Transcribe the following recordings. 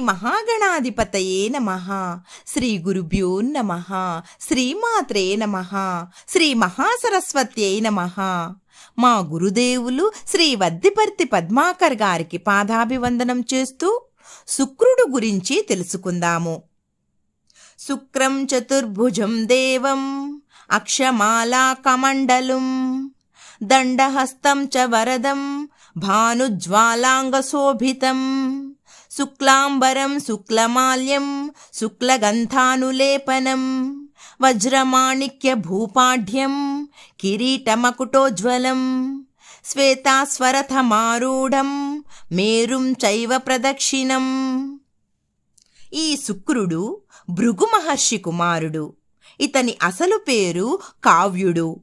మహాగణాధిపతయే నమః. శ్రీ గురుభ్యో నమః. శ్రీమాత్రే నమః. శ్రీ మహాసరస్వత్యై నమః. మా గురుదేవులు శ్రీ వద్దిపర్తి పద్మాకర్ గారికి పాదాభివందనం చేస్తూ శుక్రుడు గురించి తెలుసుకుందాము. శుక్రం చతుర్భుజం దేవం అక్షమాలా కమండలం దండహస్తం చ వరదం భానుజ్వాలాంగశోభితం శుక్లాంబరం శుక్లమాల్యం శుక్లగంధానులేపనం వజ్రమాణిక్య భూపాఢ్యం కిరీటమకుటోజ్వలం శ్వేతాస్వరథమారూఢం మేరుం చైవ ప్రదక్షిణం. ఈ శుక్రుడు భృగు మహర్షి కుమారుడు. ఇతని అసలు పేరు కావ్యుడు.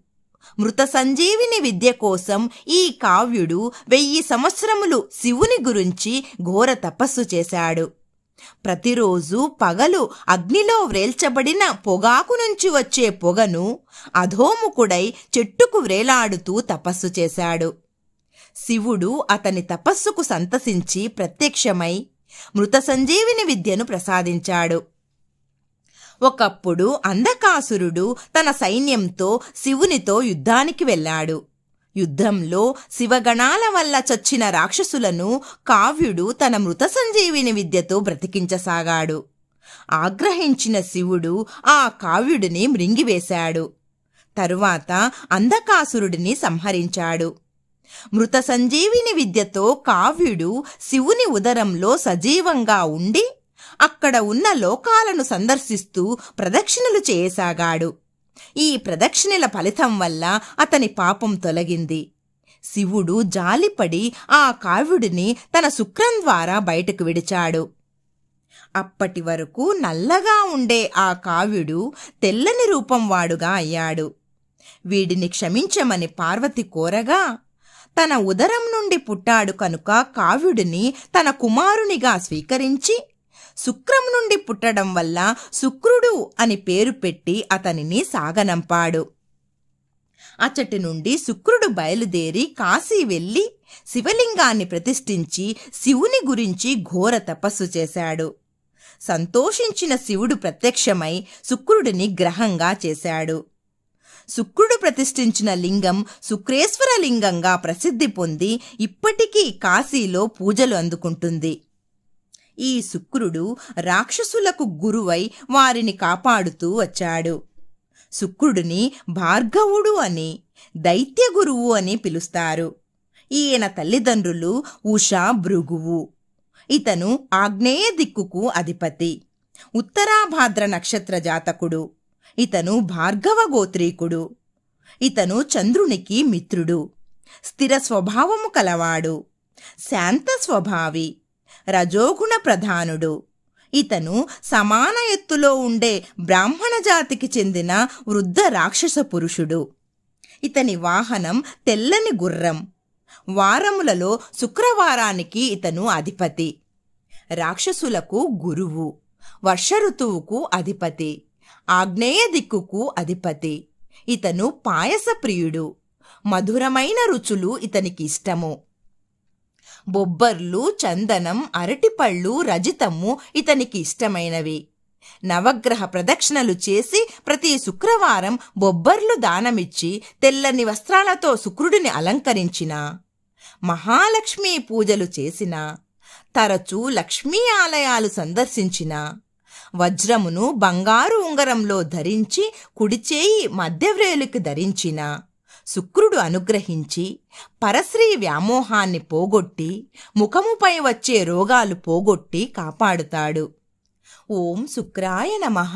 మృత సంజీవిని విద్య కోసం ఈ కావ్యుడు 1000 సంవత్సరములు శివుని గురించి ఘోర తపస్సు చేశాడు. ప్రతిరోజు పగలు అగ్నిలో వ్రేల్చబడిన పొగాకు నుంచి వచ్చే పొగను అధోముఖుడై చెట్టుకు వ్రేలాడుతూ తపస్సు చేశాడు. శివుడు అతని తపస్సుకు సంతసించి ప్రత్యక్షమై మృత సంజీవిని విద్యను ప్రసాదించాడు. ఒకప్పుడు అంధకాసురుడు తన సైన్యంతో శివునితో యుద్ధానికి వెళ్ళాడు. యుద్ధంలో శివగణాల వల్ల చచ్చిన రాక్షసులను కావ్యుడు తన మృత సంజీవిని విద్యతో బ్రతికించసాగాడు. ఆగ్రహించిన శివుడు ఆ కావ్యుడిని మృంగివేశాడు. తరువాత అంధకాసురుడిని సంహరించాడు. మృత సంజీవిని విద్యతో కావ్యుడు శివుని ఉదరంలో సజీవంగా ఉండి అక్కడ ఉన్న లోకాలను సందర్శిస్తూ ప్రదక్షిణలు చేయసాగాడు. ఈ ప్రదక్షిణల ఫలితం వల్ల అతని పాపం తొలగింది. శివుడు జాలిపడి ఆ కావ్యుడిని తన శుక్రం ద్వారా బయటకు విడిచాడు. అప్పటి వరకు నల్లగా ఉండే ఆ కావ్యుడు తెల్లని రూపం వాడుగా అయ్యాడు. వీడిని క్షమించమని పార్వతి కోరగా, తన ఉదరం నుండి పుట్టాడు కనుక కావ్యుడిని తన కుమారునిగా స్వీకరించి శుక్రం నుండి పుట్టడం వల్ల శుక్రుడు అని పేరు పెట్టి అతనిని సాగనంపాడు. అచ్చటి నుండి శుక్రుడు బయలుదేరి కాశీ వెళ్లి శివలింగాన్ని ప్రతిష్ఠించి శివుని గురించి ఘోర తపస్సు చేశాడు. సంతోషించిన శివుడు ప్రత్యక్షమై శుక్రుడిని గ్రహంగా చేశాడు. శుక్రుడు ప్రతిష్ఠించిన లింగం శుక్రేశ్వర లింగంగా ప్రసిద్ధి పొంది ఇప్పటికీ కాశీలో పూజలు అందుకుంటుంది. ఈ శుక్రుడు రాక్షసులకు గురువై వారిని కాపాడుతూ వచ్చాడు. శుక్రుడిని భార్గవుడు అని, దైత్య గురువు అని పిలుస్తారు. ఈయన తల్లిదండ్రులు ఉషా భృగువు. ఇతను ఆగ్నేయ దిక్కుకు అధిపతి. ఉత్తరాభాద్ర నక్షత్ర జాతకుడు. ఇతను భార్గవ గోత్రీకుడు. ఇతను చంద్రునికి మిత్రుడు. స్థిర స్వభావము కలవాడు. శాంత స్వభావి. రజోగుణ ప్రధానుడు. ఇతను సమాన ఎత్తులో ఉండే బ్రాహ్మణ జాతికి చెందిన వృద్ధ రాక్షస పురుషుడు. ఇతని వాహనం తెల్లని గుర్రం. వారములలో శుక్రవారానికి ఇతను అధిపతి. రాక్షసులకు గురువు. వర్ష ఋతువుకు అధిపతి. ఆగ్నేయ దిక్కుకు అధిపతి. ఇతను పాయస ప్రియుడు. మధురమైన రుచులు ఇతనికి ఇష్టము. బొబ్బర్లు, చందనం, అరటిపళ్ళు, రజితము ఇతనికి ఇష్టమైనవి. నవగ్రహ ప్రదక్షిణలు చేసి ప్రతి శుక్రవారం బొబ్బర్లు దానమిచ్చి తెల్లని వస్త్రాలతో శుక్రుడిని అలంకరించిన, మహాలక్ష్మీ పూజలు చేసిన, తరచూ లక్ష్మీ ఆలయాలు సందర్శించిన, వజ్రమును బంగారు ఉంగరంలో ధరించి కుడిచేయి మధ్యవ్రేలుకి ధరించిన శుక్రుడు అనుగ్రహించి పరశ్రీ వ్యామోహాన్ని పోగొట్టి ముఖముపై వచ్చే రోగాలు పోగొట్టి కాపాడుతాడు. ఓం శుక్రాయ నమః.